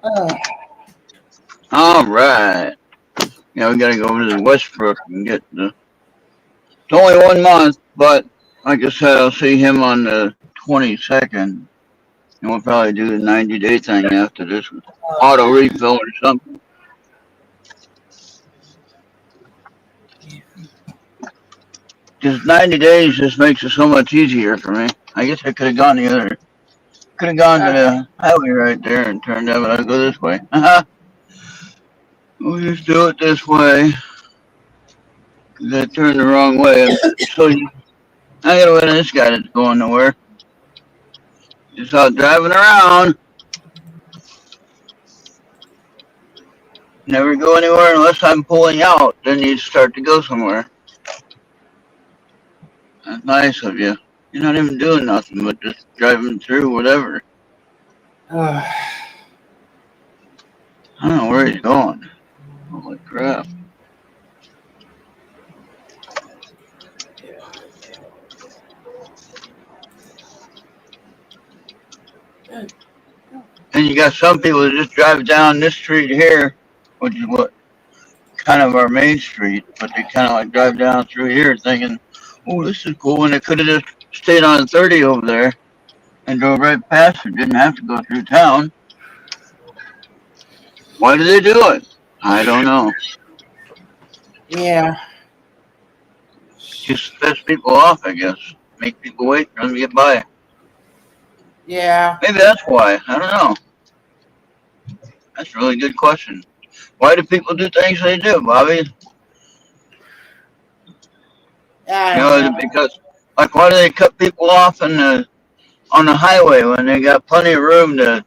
Uh, All right. Yeah, we gotta go over to Westbrook and get the. It's only 1 month, but like I said, I'll see him on the 22nd, and we'll probably do the 90-day thing after this auto refill or something. Just 90 days just makes it so much easier for me. I guess I could have gone the other. Could have gone to uh, the highway right there and turned out, but I'll go this way. Uh-huh. We'll just do it this way. Cause I turned the wrong way. I gotta wait on this guy that's going nowhere. Just out driving around. Never go anywhere unless I'm pulling out. Then you start to go somewhere. That's nice of you. You're not even doing nothing but just driving through whatever. uh, I don't know where he's going. Holy crap. And you got some people that just drive down this street here, which is what kind of our main street, but they kind of like drive down through here thinking, oh, this is cool. And they could have just stayed on 30 over there and drove right past it. Didn't have to go through town. Why do they do it? I don't know. yeah, Just piss people off, I guess. Make people wait for them to get by. yeah, Maybe that's why. I don't know. That's a really good question. Why do people do things they do, Bobby? I You don't know, is know. it because, like, why do they cut people off on the highway when they got plenty of room to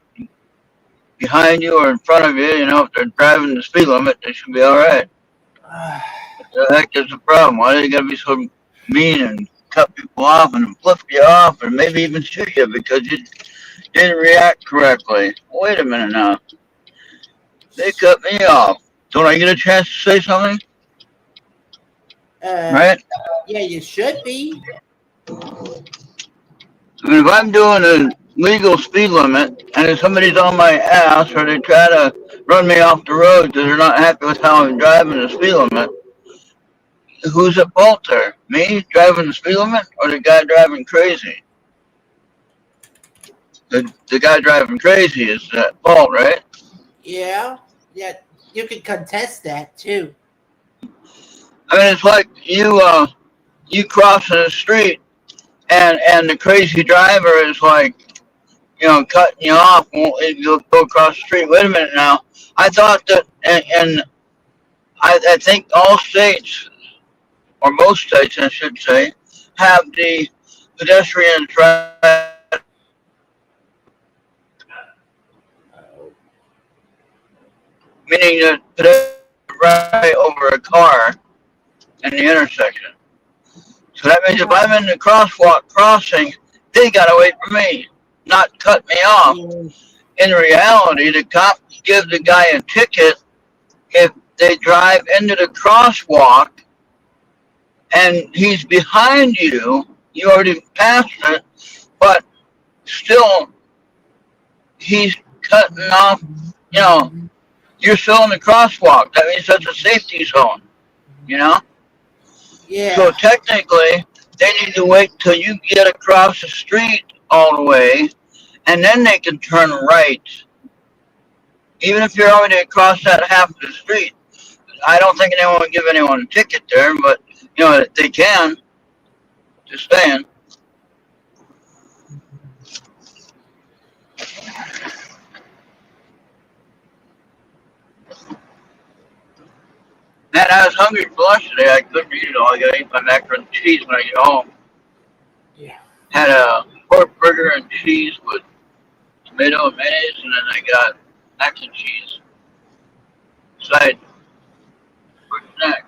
behind you or in front of you? You know, if they're driving the speed limit, they should be all right. Uh, What the heck is the problem? Why do they gotta be so mean and cut people off and flip you off and maybe even shoot you because you didn't react correctly? Wait a minute now. They cut me off. Don't I get a chance to say something? uh, Right? yeah, you should be. I mean, if I'm doing a legal speed limit and if somebody's on my ass or they try to run me off the road because they're not happy with how I'm driving the speed limit, who's at fault there? Me driving the speed limit or the guy driving crazy? The guy driving crazy is at fault, right? Yeah, yeah, you can contest that too. I mean, it's like you crossing the street and the crazy driver is like cutting you off. Won't you go across the street? Wait a minute now. I thought that, and I think all states or most states, I should say, have the pedestrians right, meaning that pedestrians right over a car in the intersection. So that means if I'm in the crosswalk crossing, they gotta wait for me, not cut me off. Yeah, In reality, the cops give the guy a ticket if they drive into the crosswalk and he's behind you. You already passed it, but still he's cutting off. You know, you're still in the crosswalk. That means that's a safety zone. You know, so yeah, technically they need to wait till you get across the street all the way, and then they can turn right. Even if you're already across that half of the street, I don't think anyone would give anyone a ticket there, but they can. Just saying. Man, I was hungry for lunch today. I couldn't eat it all. I gotta eat my macaroni and cheese when I get home. yeah. Had a pork burger and cheese with tomato and mayonnaise, and then I got mac and cheese side for snack.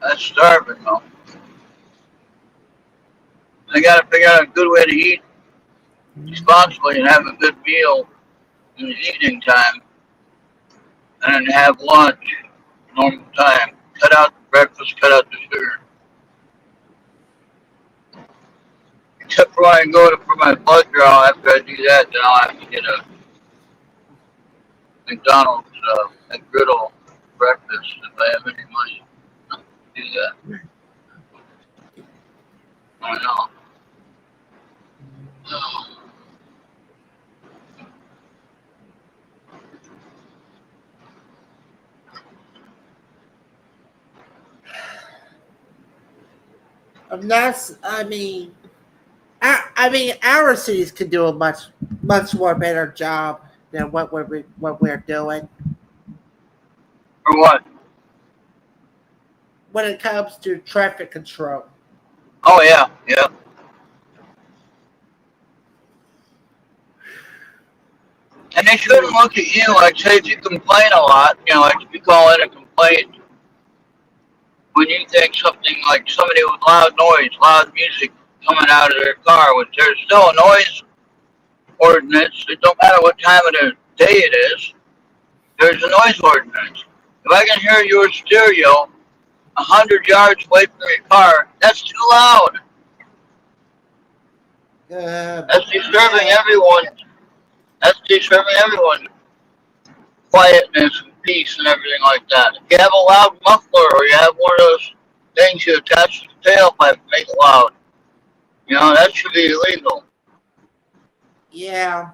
That's starving though. I gotta figure out a good way to eat responsibly and have a good meal in the evening time, and then have lunch normal time. Cut out the breakfast, cut out the sugar. Except for when I go for my blood draw. After I do that, then I'll have to get a McDonald's McGriddle breakfast if I have any money to do that. I know. I'm not. I mean, our cities could do a much more better job than what we're doing For what? when it comes to traffic control. Oh yeah, yeah. And they shouldn't look at you like, say, if you complain a lot, like if you call in a complaint when you think something like somebody with loud noise, loud music coming out of their car, which there's still a noise ordinance. It don't matter what time of the day it is. There's a noise ordinance. If I can hear your stereo 100 yards away from your car, that's too loud. That's disturbing everyone. That's disturbing everyone. Quietness and peace and everything like that. If you have a loud muffler or you have one of those things you attach to the tailpipe to make it loud, that should be illegal. Yeah,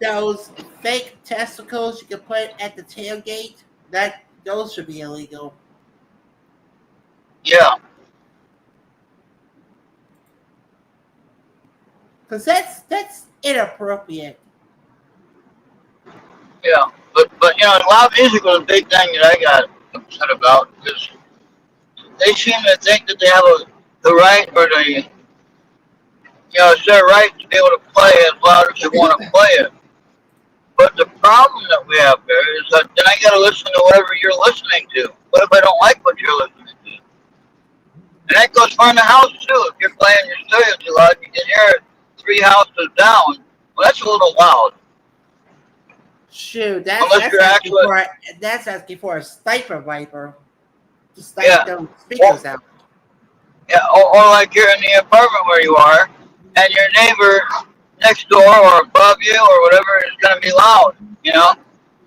those fake testicles you can put at the tailgate, those should be illegal. Yeah. Because that's inappropriate. Yeah. But loud music was a big thing that I got upset about because they seem to think that they have the right or it's their right to be able to play as loud as they want to play it. But the problem that we have there is that then I got to listen to whatever you're listening to. What if I don't like what you're listening to? And that goes for in the house too. If you're playing your stereo too loud, you can hear it 3 houses down. Well, that's a little loud. Shoot, that's asking for a sniper viper to snipe those speakers out. Yeah, or like you're in the apartment where you are, and your neighbor next door or above you or whatever is going to be loud.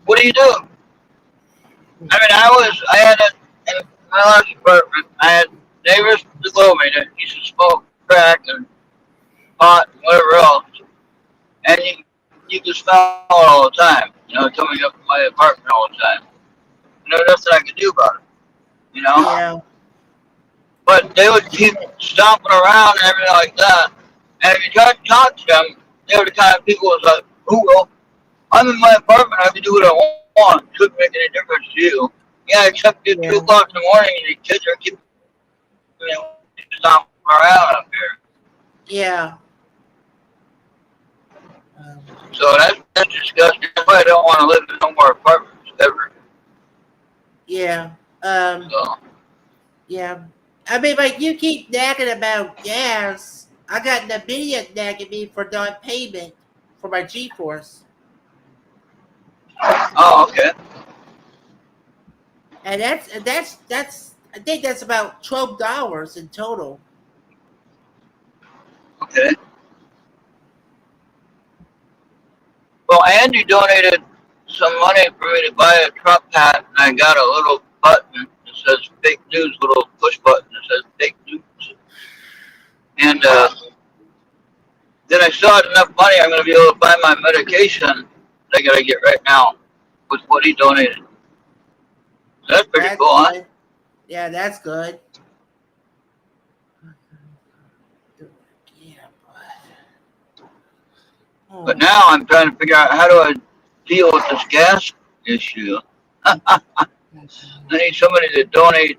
What do you do? I mean, I had in my last apartment, I had neighbors below me that used to smoke crack and pot and whatever else, and you could smell it all the time. Coming up to my apartment all the time. There's nothing I could do about it. Yeah. But they would keep stomping around and everything like that. And if you tried to talk to them, they were the kind of people who was like, "Oh well, I'm in my apartment. I can do what I want. It shouldn't make any difference to you." Yeah, except at 2 o'clock in the morning, and your kids are keeping stomping around up here. Yeah. So that's disgusting. That's why I don't want to live in no more apartments ever. Yeah. So. Yeah. I mean, like, you keep nagging about gas. I got NVIDIA nagging me for non-payment for my GeForce. Oh, okay. And that's I think that's about $12 in total. Okay. Well, Andy donated some money for me to buy a Trump hat, and I got a little button that says fake news, little push button that says fake news. And then I still had enough money, I'm going to be able to buy my medication that I got to get right now with what he donated. So that's pretty cool, good. Huh? Yeah, that's good. But now I'm trying to figure out how do I deal with this gas issue. I need somebody to donate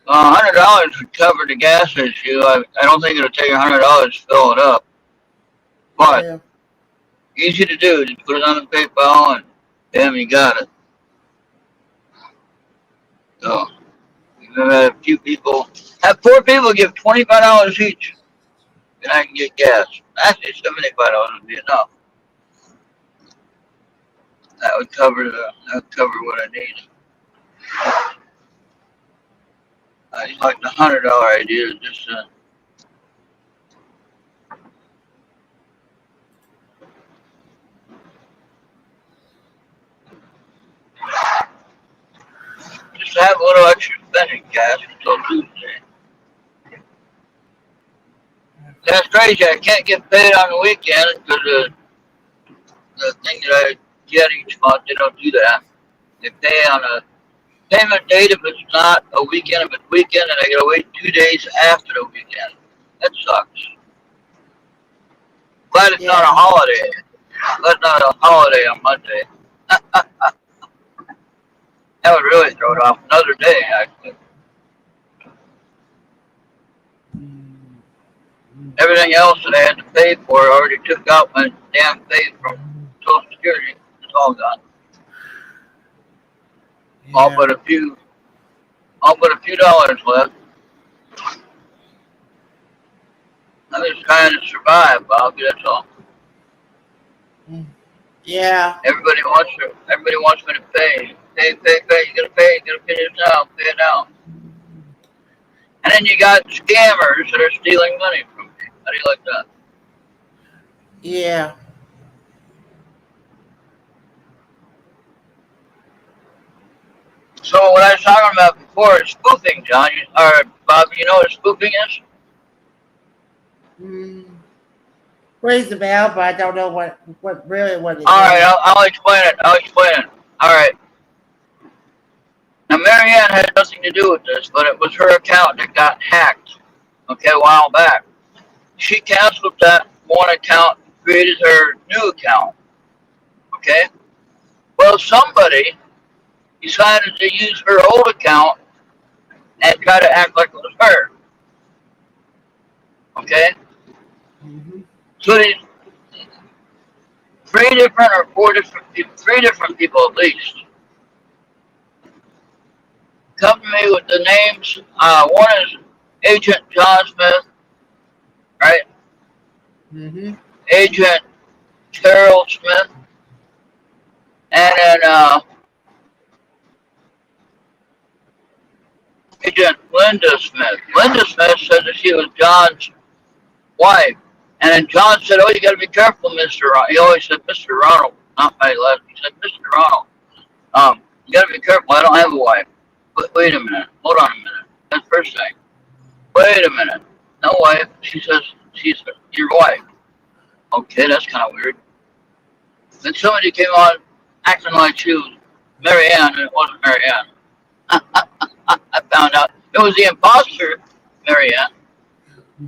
$100 would cover the gas issue. I don't think it'll take $100 to fill it up. But easy to do. Just put it on the PayPal and damn, you got it. So I've had a few people, have 4 people give $25 each, and I can get gas. Actually, $75 would be enough. That would cover what I need. I like the $100 idea, just to have a little extra spending cash until Tuesday. That's crazy. I can't get paid on the weekend because the thing that I get each month, they don't do that. They pay on a payment date if it's not a weekend. If it's weekend, and I gotta wait 2 days after the weekend. That sucks. Glad it's not a Yeah. holiday. Glad it's not a holiday on Monday. That would really throw it off another day, actually. Everything else that I had to pay for, I already took out my damn pay from Social Security. It's all gone. All Yeah. but a few dollars left. I'm just trying to survive, Bobby. That's all. Yeah. Everybody wants me to pay. Pay. You gotta pay. You gotta pay this now. Pay it now. And then you got scammers that are stealing money from me. How do you like that? Yeah. So what I was talking about before is spoofing, John. Or Bob, you know what spoofing is? Mm. Rings the bell, but I don't know what it is. All right, I'll explain it. All right. Now, Marianne had nothing to do with this, but it was her account that got hacked, okay, a while back. She canceled that one account and created her new account, okay? Well, somebody decided to use her old account and try to act like it was her, okay? Mm-hmm. So these three different people at least come to me with the names. One is Agent John Smith, right? Mm-hmm. Agent Carol Smith, and then Agent Linda Smith. Linda Smith said that she was John's wife. And then John said, "Oh, you got to be careful, Mr. Ronald." He always said, "Mr. Ronald," not my last. He said, "Mr. Ronald, you got to be careful. I don't have a wife." But wait a minute. Hold on a minute. That's the first thing. Wait a minute. No wife. She says she's your wife. Okay, that's kind of weird. Then somebody came on acting like she was Marianne, and it wasn't Marianne. I found out it was the imposter, Marianne.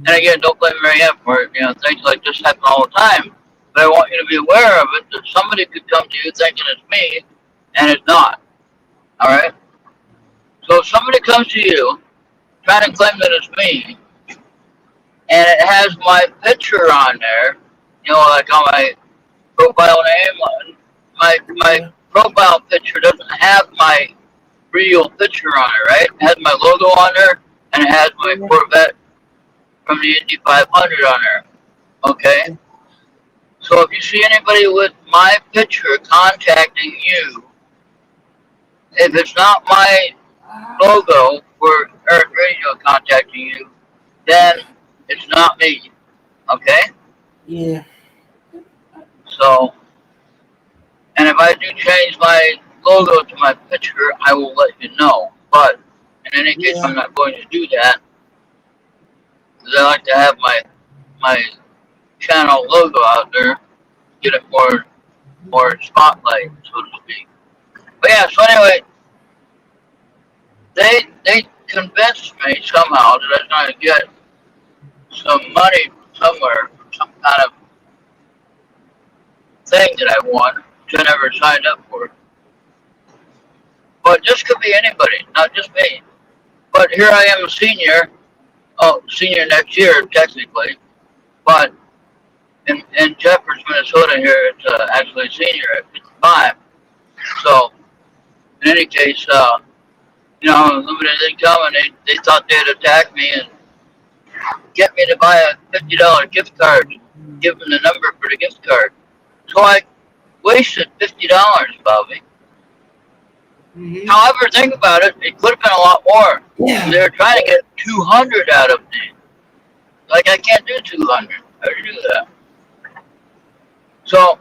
And again, don't blame Marianne for it. You know, things like this happen all the time. But I want you to be aware of it, that somebody could come to you thinking it's me, and it's not. All right? So if somebody comes to you trying to claim that it's me, and it has my picture on there, you know, like on my profile name, my profile picture doesn't have my real picture on it, right? It has my logo on there, and it has my Corvette from the Indy 500 on there. Okay? So if you see anybody with my picture contacting you, if it's not my logo for Earth Radio contacting you, then it's not me. Okay? Yeah. So, and if I do change my logo to my picture, I will let you know. But in any case, I'm not going to do that because I like to have my channel logo out there, get it more spotlight, so to speak. But yeah, so anyway, they convinced me somehow that I was going to get some money somewhere, some kind of thing that I won, which I never signed up for. But this could be anybody, not just me. But here I am, a senior. Oh, senior next year, technically. But in Jeffers, Minnesota, here it's actually senior at 55. So, in any case, you know, limited income, and they thought they'd attack me and get me to buy a $50 gift card, give them the number for the gift card. So I wasted $50, Bobby. Mm-hmm. However, think about it, it could have been a lot more. Yeah. They were trying to get 200 out of me. Like, I can't do 200. How do you do that? So,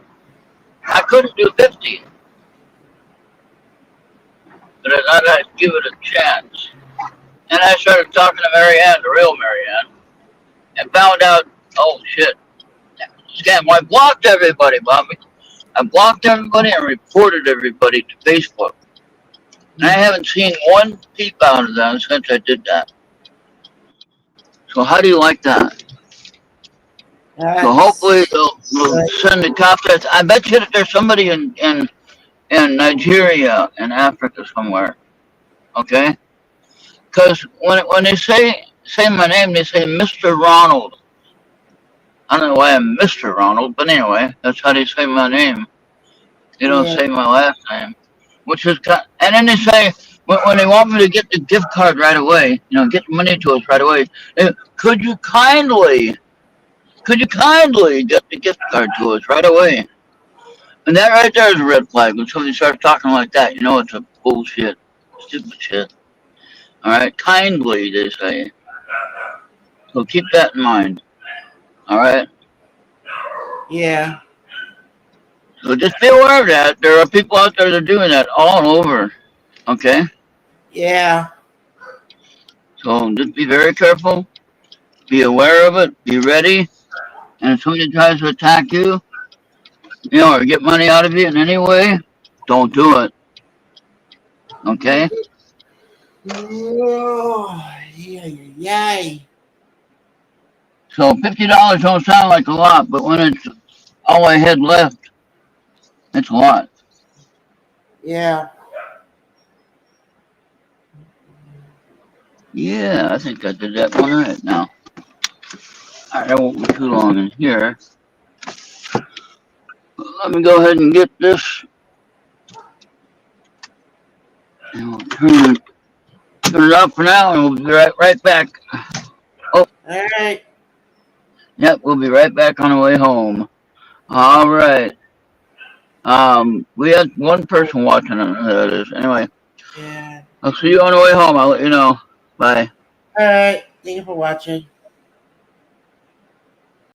I couldn't do 50. but I thought I'd give it a chance. And I started talking to Marianne, the real Marianne, and found out, oh shit, scam. Well, I blocked everybody, Bobby. I blocked everybody and reported everybody to Facebook. And I haven't seen one peep out of them since I did that. So how do you like that? So hopefully they'll send the cops. I bet you that there's somebody in Nigeria and Africa somewhere. Okay? Because when they say my name, they say Mr. Ronald. I don't know why I'm Mr. Ronald, but anyway, that's how they say my name. They don't say my last name, which is and then they say when they want me to get the gift card right away, get the money to us right away. Could you kindly get the gift card to us right away? And that right there is a red flag. When somebody starts talking like that, it's a bullshit, stupid shit. All right, kindly they say. So keep that in mind. All right. Yeah. So just be aware of that. There are people out there that are doing that all over. Okay? Yeah. So just be very careful. Be aware of it. Be ready. And if somebody tries to attack you, or get money out of you in any way, don't do it. Okay? Oh, yay. So $50 don't sound like a lot, but when it's all I had left, it's a lot. Yeah. Yeah, I think I did that one right now. All right, I won't be too long in here. Let me go ahead and get this. And we'll turn it off for now, and we'll be right back. Oh. All right. Yep, we'll be right back on the way home. All right. We had one person watching. That is. Anyway. Yeah. I'll see you on the way home. I'll let you know. Bye. All right. Thank you for watching.